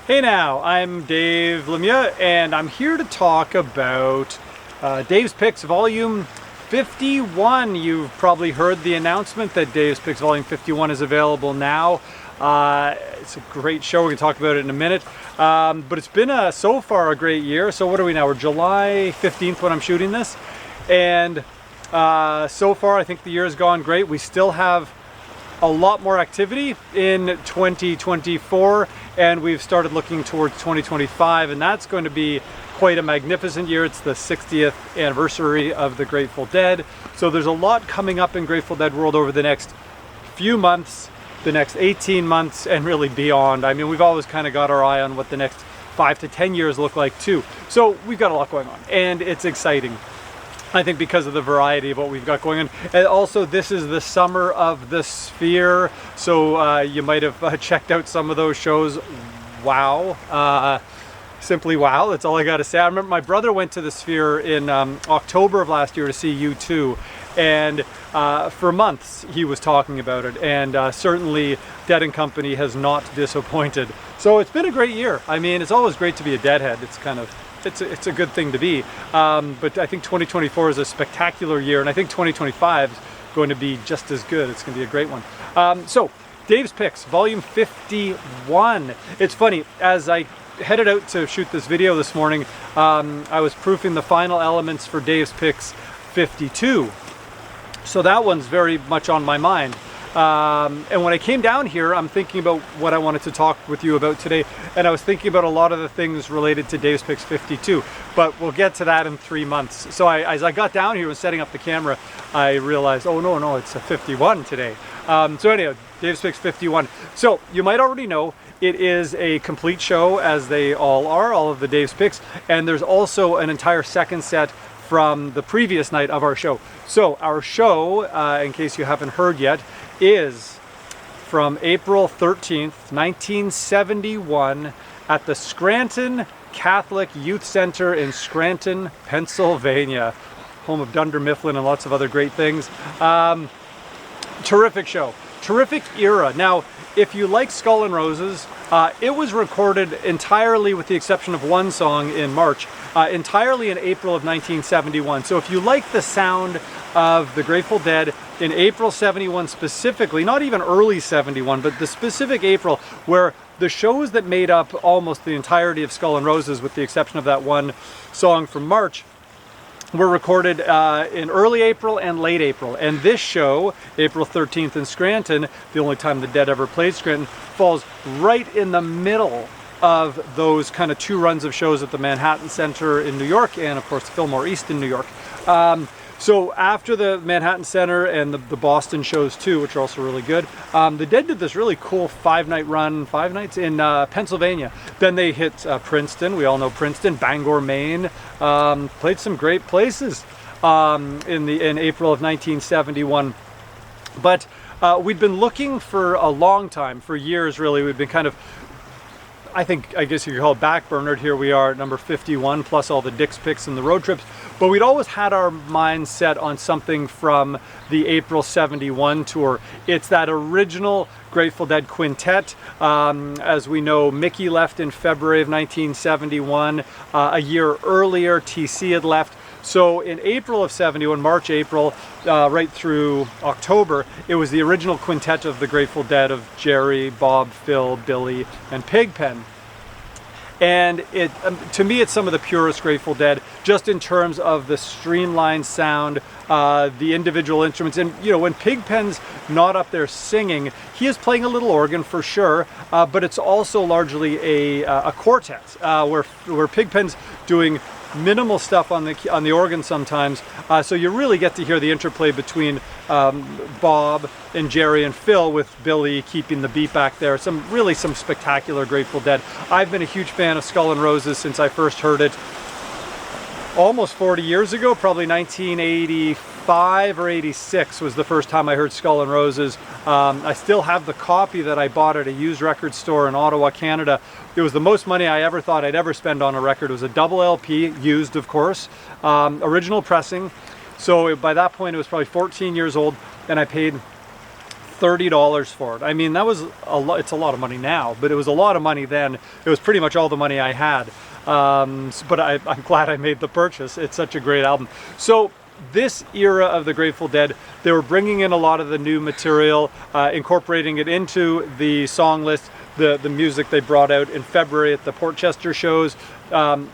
Hey now, I'm Dave Lemieux and I'm here to talk about Dave's Picks Volume 51. You've probably heard the announcement that Dave's Picks Volume 51 is available now. It's a great show, we're going to talk about it in a minute. But it's been so far a great year. So what are we now? We're July 15th when I'm shooting this. And so far I think the year has gone great. We still have a lot more activity in 2024 and we've started looking towards 2025, and that's going to be quite a magnificent year. It's the 60th anniversary of the Grateful Dead, so there's a lot coming up in Grateful Dead world over the next few months, the next 18 months, and really beyond. I mean, we've always kind of got our eye on what the next 5 to 10 years look like too, so we've got a lot going on and it's exciting, I think, because of the variety of what we've got going on. And also, this is the summer of the Sphere, so you might have checked out some of those shows. Wow. Simply wow, that's all I gotta say. I remember my brother went to the Sphere in October of last year to see U2, and for months he was talking about it, and certainly Dead & Company has not disappointed. So it's been a great year. I mean, it's always great to be a Deadhead. It's kind of, it's a good thing to be, but I think 2024 is a spectacular year, and I think 2025 is going to be just as good. It's going to be a great one. So Dave's Picks, Volume 51. It's funny, as I headed out to shoot this video this morning, I was proofing the final elements for Dave's Picks 52. So that one's very much on my mind. And when I came down here, I'm thinking about what I wanted to talk with you about today, and I was thinking about a lot of the things related to Dave's Picks 52, but we'll get to that in 3 months. So as I got down here and setting up the camera, I realized, oh no, it's a 51 today. So anyhow, Dave's Picks 51. So you might already know, it is a complete show, as they all are, all of the Dave's Picks, and there's also an entire second set from the previous night of our show. So our show, in case you haven't heard yet, is from April 13th, 1971 at the Scranton Catholic Youth Center in Scranton, Pennsylvania, home of Dunder Mifflin and lots of other great things. Terrific show, terrific era. Now, if you like Skull and Roses, it was recorded entirely, with the exception of one song in March, entirely in April of 1971. So if you like the sound of the Grateful Dead in April 71 specifically, not even early 71, but the specific April, where the shows that made up almost the entirety of Skull and Roses, with the exception of that one song from March, were recorded in early April and late April. And this show, April 13th in Scranton, the only time the Dead ever played Scranton, falls right in the middle of those kind of 2 runs of shows at the Manhattan Center in New York, and of course Fillmore East in New York. So after the Manhattan Center and the Boston shows too, which are also really good, the Dead did this really cool 5-night run, 5 nights in Pennsylvania. Then they hit Princeton, we all know Princeton, Bangor, Maine, played some great places in April of 1971. But we'd been looking for a long time, for years really. We'd been kind of, I guess you could call it backburnered. Here we are at number 51, plus all the Dick's Picks and the road trips. But we'd always had our minds set on something from the April 71 tour. It's that original Grateful Dead quintet. As we know, Mickey left in February of 1971. A year earlier, TC had left. So in April of 71, March, April, right through October, it was the original quintet of the Grateful Dead of Jerry, Bob, Phil, Billy, and Pigpen. And to me, it's some of the purest Grateful Dead, just in terms of the streamlined sound, the individual instruments. And you know, when Pigpen's not up there singing, he is playing a little organ for sure, but it's also largely a quartet, where Pigpen's doing minimal stuff on the organ sometimes, so you really get to hear the interplay between Bob and Jerry and Phil, with Billy keeping the beat back there. Some spectacular Grateful Dead. I've been a huge fan of Skull and Roses since I first heard it almost 40 years ago, probably 1985 or 86 was the first time I heard Skull and Roses. I still have the copy that I bought at a used record store in Ottawa, Canada. It was the most money I ever thought I'd ever spend on a record. It was a double LP, used of course, original pressing. So by that point it was probably 14 years old, and I paid $30 for it. I mean, that was a lot. It's a lot of money now, but it was a lot of money then. It was pretty much all the money I had. But I'm glad I made the purchase. It's such a great album. So this era of the Grateful Dead, they were bringing in a lot of the new material, incorporating it into the song list, the music they brought out in February at the Portchester shows.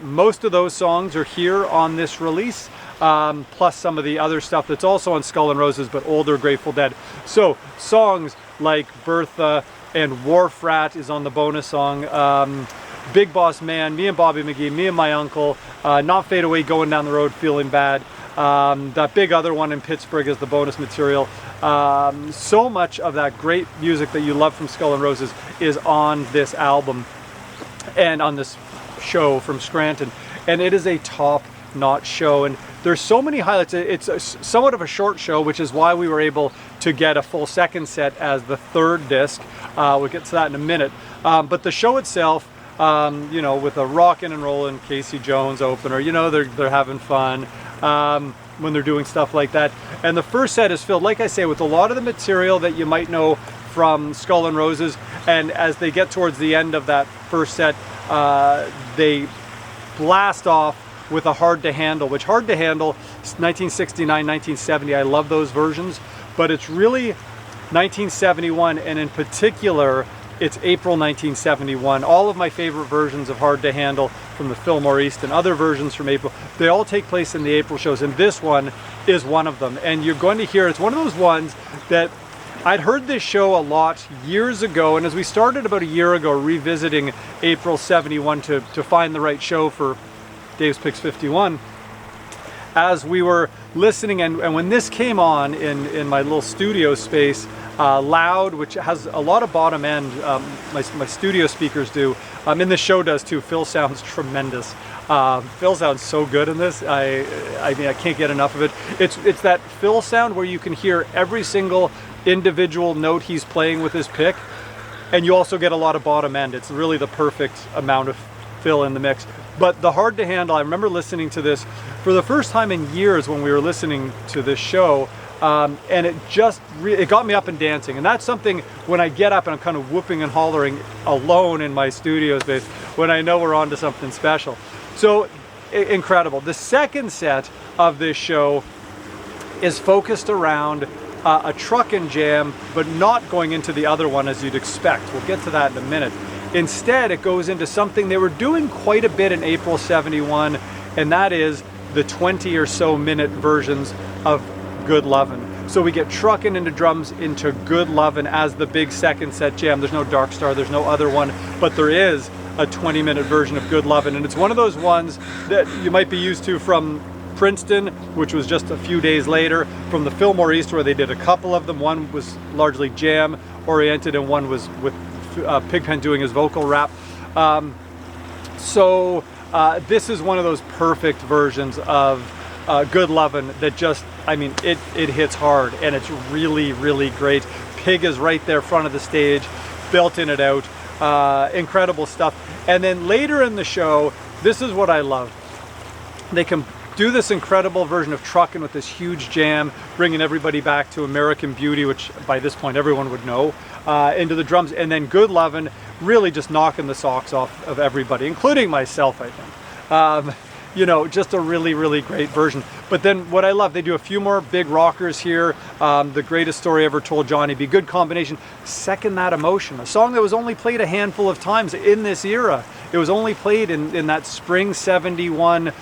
Most of those songs are here on this release, plus some of the other stuff that's also on Skull and Roses, but older Grateful Dead. So songs like Bertha and Wharf Rat is on the bonus song. Big Boss Man, Me and Bobby McGee, Me and My Uncle, Not Fade Away, Going Down the Road, Feeling Bad. That big other one in Pittsburgh is the bonus material. So much of that great music that you love from Skull and Roses is on this album and on this show from Scranton. And it is a top-notch show. And there's so many highlights. It's somewhat of a short show, which is why we were able to get a full second set as the third disc. We'll get to that in a minute. But the show itself, you know, with a rockin' and rollin' Casey Jones opener, you know, they're having fun when they're doing stuff like that. And the first set is filled, like I say, with a lot of the material that you might know from Skull and Roses. And as they get towards the end of that first set, they blast off with a Hard to Handle, which Hard to Handle, 1969, 1970, I love those versions, but it's really 1971, and in particular, it's April 1971. All of my favorite versions of Hard to Handle from the Fillmore East and other versions from April, they all take place in the April shows, and this one is one of them. And you're going to hear, it's one of those ones that I'd heard this show a lot years ago, and as we started about a year ago revisiting April 71 to find the right show for Dave's Picks 51, as we were listening, and when this came on in my little studio space, loud, which has a lot of bottom end, my studio speakers do, and the show does too. Phil sounds tremendous. Phil sounds so good in this. I mean, I can't get enough of it. It's that Phil sound where you can hear every single individual note he's playing with his pick, and you also get a lot of bottom end. It's really the perfect amount of Phil in the mix. But the Hard to Handle, I remember listening to this for the first time in years when we were listening to this show, and it got me up and dancing. And that's something when I get up and I'm kind of whooping and hollering alone in my studio space when I know we're on to something special. So incredible. The second set of this show is focused around a truckin' jam, but not going into the other one as you'd expect. We'll get to that in a minute. Instead, it goes into something they were doing quite a bit in April 71, and that is the 20 or so minute versions of Good Lovin'. So we get truckin' into drums into Good Lovin' as the big second set jam. There's no Dark Star, there's no other one, but there is a 20-minute version of Good Lovin', and it's one of those ones that you might be used to from Princeton, which was just a few days later, from the Fillmore East, where they did a couple of them. One was largely jam oriented, and one was with Pigpen doing his vocal rap. This is one of those perfect versions of Good Lovin' that just, I mean, it hits hard, and it's really, really great. Pig is right there, front of the stage, belting it out. Incredible stuff. And then later in the show, this is what I love. They can do this incredible version of Truckin' with this huge jam, bringing everybody back to American Beauty, which by this point everyone would know, into the drums, and then Good Lovin', really just knocking the socks off of everybody, including myself, I think. You know, just a really, really great version. But then what I love, they do a few more big rockers here. The Greatest Story Ever Told, Johnny B. Good combination. Second That Emotion, a song that was only played a handful of times in this era. It was only played in that spring 71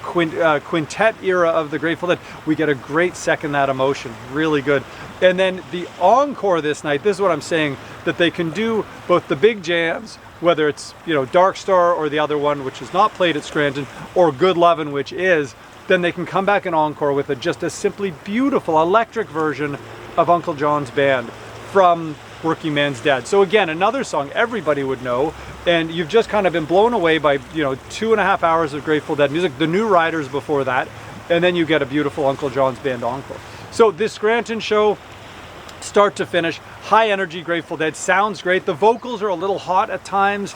quintet era of the Grateful Dead. We get a great Second That Emotion, really good. And then the encore this night, this is what I'm saying, that they can do both the big jams, whether it's, you know, Dark Star or the other one, which is not played at Scranton, or Good Lovin', which is, then they can come back and encore with just a simply beautiful electric version of Uncle John's Band from Working Man's Dad. So again, another song everybody would know, and you've just kind of been blown away by, you know, 2.5 hours of Grateful Dead music, the New Riders before that, and then you get a beautiful Uncle John's Band encore. So this Scranton show, start to finish, high energy Grateful Dead, sounds great. The vocals are a little hot at times.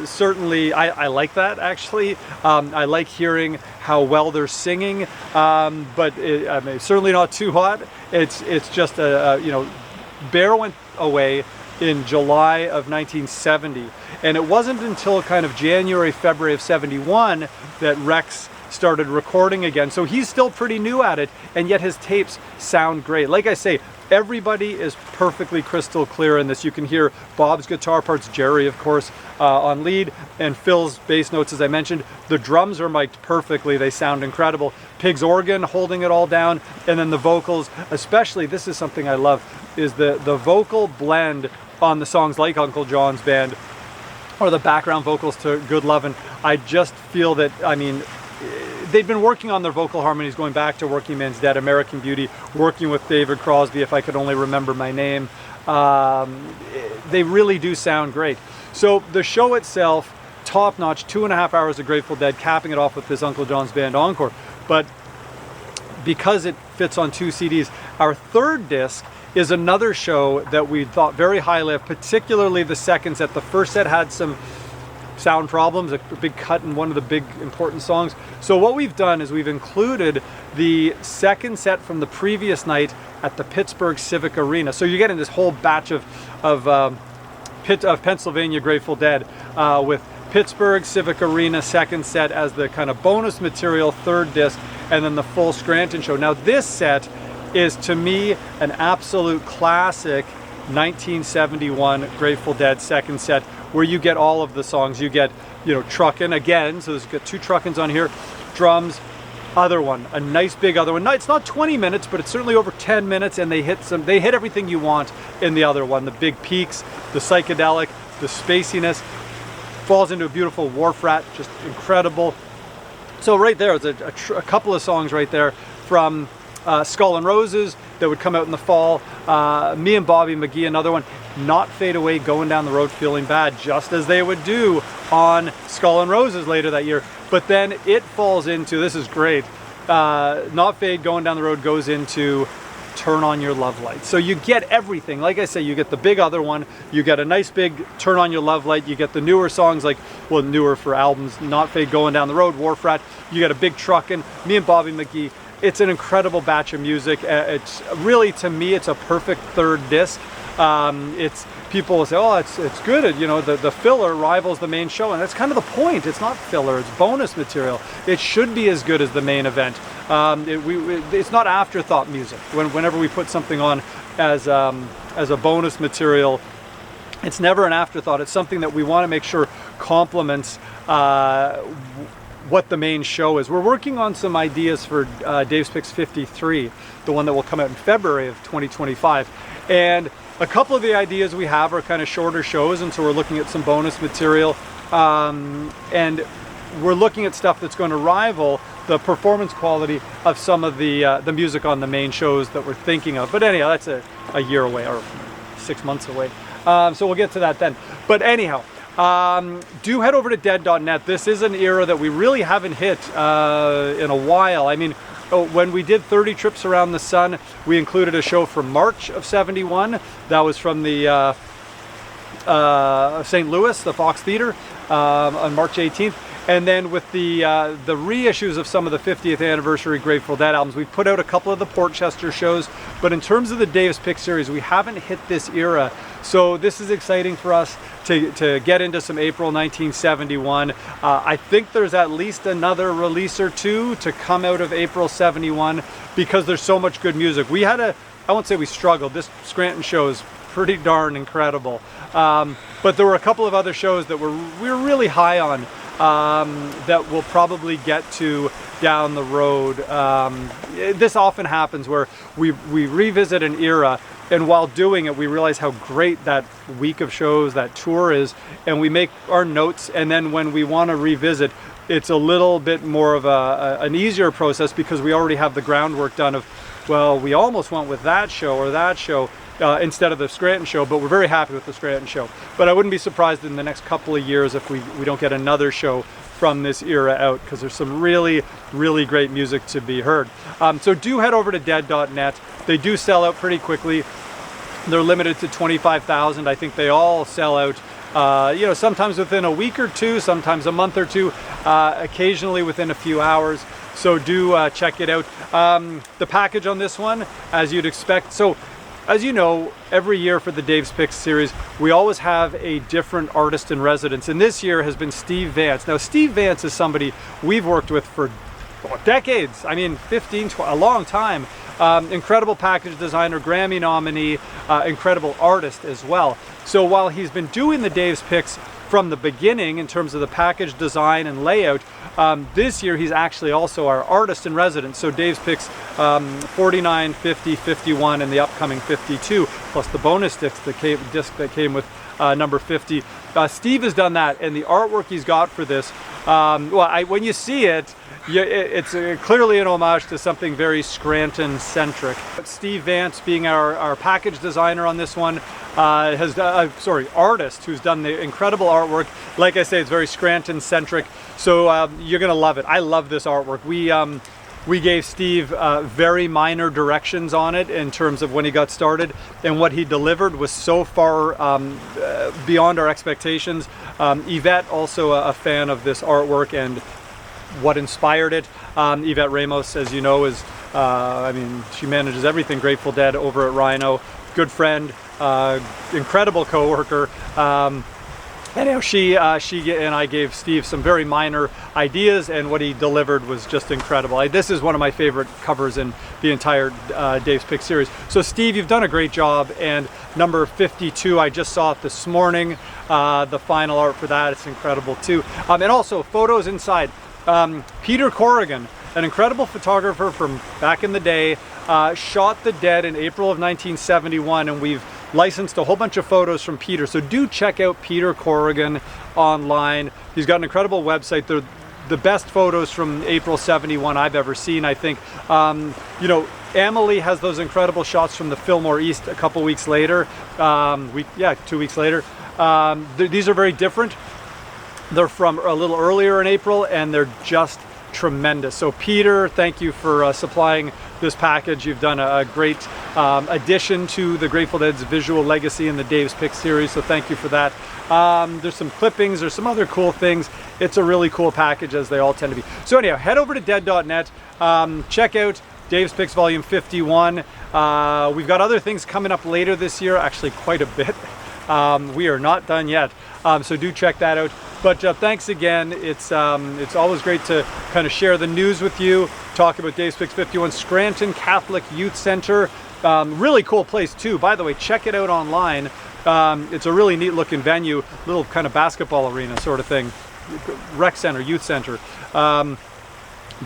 Certainly, I like that actually. I like hearing how well they're singing, but I mean, certainly not too hot. It's just you know, Bear went away in July of 1970, and it wasn't until kind of January, February of 71 that Rex started recording again. So he's still pretty new at it, and yet his tapes sound great. Like I say, everybody is perfectly crystal clear in this. You can hear Bob's guitar parts, Jerry, of course, on lead, and Phil's bass notes, as I mentioned. The drums are mic'd perfectly. They sound incredible. Pig's organ holding it all down, and then the vocals, especially, this is something I love, is the vocal blend on the songs like Uncle John's Band, or the background vocals to Good Lovin'. I just feel that, I mean, they've been working on their vocal harmonies going back to Working Man's Dead, American Beauty, working with David Crosby, if I could only remember my name. They really do sound great. So the show itself, top notch, 2.5 hours of Grateful Dead, capping it off with this Uncle John's Band encore. But because it fits on 2 CDs, our third disc is another show that we thought very highly of, particularly the second set. The first set had some sound problems, a big cut in one of the big important songs. So what we've done is we've included the second set from the previous night at the Pittsburgh Civic Arena. So you're getting this whole batch of Pennsylvania Grateful Dead with Pittsburgh Civic Arena second set as the kind of bonus material third disc, and then the full Scranton show. Now this set is, to me, an absolute classic 1971 Grateful Dead second set, where you get all of the songs. You get, you know, Truckin' again, so there's got 2 Truckins on here, drums, other one, a nice big other one. No, it's not 20 minutes, but it's certainly over 10 minutes, and they hit everything you want in the other one. The big peaks, the psychedelic, the spaciness, falls into a beautiful wharf rat, just incredible. So right there is a couple of songs right there from Skull and Roses that would come out in the fall. Me and Bobby McGee, another one. Not Fade Away, Going Down the Road Feeling Bad, just as they would do on Skull and Roses later that year. But then it falls into, this is great, Not Fade, Going Down the Road goes into Turn On Your Love Light. So you get everything. Like I say, you get the big other one, you get a nice big Turn On Your Love Light, you get the newer songs like, well, newer for albums, Not Fade, Going Down the Road, Wharf Rat, you get a big Truckin', Me and Bobby McGee. It's an incredible batch of music. It's really, to me, it's a perfect third disc. It's, people will say, oh, it's good. You know, the filler rivals the main show, and that's kind of the point. It's not filler, it's bonus material. It should be as good as the main event. It's not afterthought music. Whenever we put something on as a bonus material, it's never an afterthought. It's something that we want to make sure complements what the main show is. We're working on some ideas for Dave's Picks 53, the one that will come out in February of 2025. And a couple of the ideas we have are kind of shorter shows, and so we're looking at some bonus material. And we're looking at stuff that's going to rival the performance quality of some of the music on the main shows that we're thinking of. But anyhow, that's a year away, or 6 months away. So we'll get to that then. But anyhow, do head over to dead.net. This is an era that we really haven't hit in a while. I mean, when we did 30 Trips Around the Sun, we included a show from March of 71. That was from the St. Louis, the Fox Theater, on March 18th. And then with the reissues of some of the 50th anniversary Grateful Dead albums, we've put out a couple of the Portchester shows. But in terms of the Dave's Pick series, we haven't hit this era. So this is exciting for us to get into some April 1971. I think there's at least another release or two to come out of April 71, because there's so much good music. We had I won't say we struggled. This Scranton show is pretty darn incredible. But there were a couple of other shows that we were really high on that we'll probably get to down the road. This often happens where we revisit an era, and while doing it, we realize how great that week of shows, that tour is, and we make our notes, and then when we want to revisit, it's a little bit more of an easier process, because we already have the groundwork done of, well, we almost went with that show or that show instead of the Scranton show, but we're very happy with the Scranton show. But I wouldn't be surprised in the next couple of years if we don't get another show from this era out, because there's some really, really great music to be heard. So do head over to dead.net. They do sell out pretty quickly. They're limited to 25,000. I think they all sell out, you know, sometimes within a week or two, sometimes a month or two, occasionally within a few hours. So do check it out. The package on this one, as you'd expect. So, as you know, every year for the Dave's Picks series, we always have a different artist in residence. And this year has been Steve Vance. Now, Steve Vance is somebody we've worked with for decades. I mean, 15, a long time. Incredible package designer, Grammy nominee, incredible artist as well. So while he's been doing the Dave's Picks from the beginning in terms of the package design and layout, this year he's actually also our artist in residence. So Dave's Picks 49, 50, 51, and the upcoming 52, plus the bonus disc that came with number 50. Steve has done that, and the artwork he's got for this, when you see it, it's clearly an homage to something very Scranton-centric. Steve Vance, being our package designer on this one, artist who's done the incredible artwork. Like I say, it's very Scranton-centric, so you're gonna love it. I love this artwork. We gave Steve very minor directions on it in terms of when he got started, and what he delivered was so far beyond our expectations. Yvette, also a fan of this artwork and what inspired it. Yvette Ramos, as you know, is, I mean, she manages everything Grateful Dead over at Rhino. Good friend, incredible co-worker. Anyhow, she and I gave Steve some very minor ideas, and what he delivered was just incredible. This is one of my favorite covers in the entire Dave's Pick series. So Steve, you've done a great job, and number 52, I just saw it this morning, the final art for that, it's incredible too. And also photos inside. Peter Corrigan, an incredible photographer from back in the day, shot the Dead in April of 1971, and we've licensed a whole bunch of photos from Peter. So do check out Peter Corrigan online. He's got an incredible website. They're the best photos from April 71 I've ever seen, I think. You know, Emily has those incredible shots from the Fillmore East a couple weeks later. 2 weeks later. These are very different. They're from a little earlier in April, and they're just tremendous. So Peter, thank you for supplying this package. You've done a great addition to the Grateful Dead's visual legacy in the Dave's Pick series, so thank you for that. There's some clippings, there's some other cool things. It's a really cool package, as they all tend to be. So anyhow, head over to dead.net, check out Dave's Picks Volume 51. We've got other things coming up later this year, actually quite a bit. We are not done yet, so do check that out. But thanks again. It's always great to kind of share the news with you, talk about Dave's Picks 51, Scranton Catholic Youth Center. Really cool place too. By the way, check it out online. It's a really neat looking venue, little kind of basketball arena sort of thing. Rec center, youth center.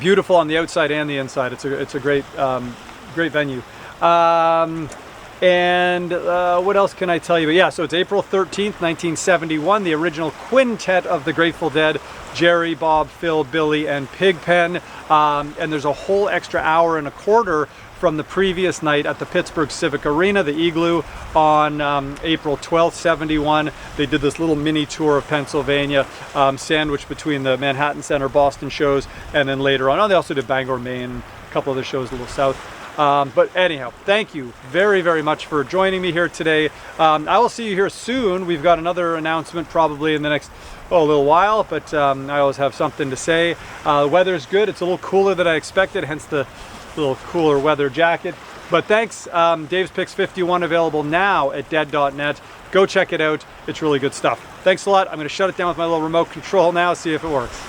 Beautiful on the outside and the inside. It's a great, great venue. And what else can I tell you? Yeah, so it's April 13th, 1971, the original quintet of the Grateful Dead, Jerry, Bob, Phil, Billy, and Pigpen. And there's a whole extra hour and a quarter from the previous night at the Pittsburgh Civic Arena, the Igloo, on April 12th, 71. They did this little mini tour of Pennsylvania, sandwiched between the Manhattan Center, Boston shows, and then later on, they also did Bangor, Maine, a couple other shows a little south. But anyhow, thank you very, very much for joining me here today. I will see you here soon. We've got another announcement probably in the next little while, but I always have something to say. The weather's good. It's a little cooler than I expected, hence the little cooler weather jacket. But thanks. Dave's Picks 51 available now at dead.net. Go check it out. It's really good stuff. Thanks a lot. I'm going to shut it down with my little remote control now, see if it works.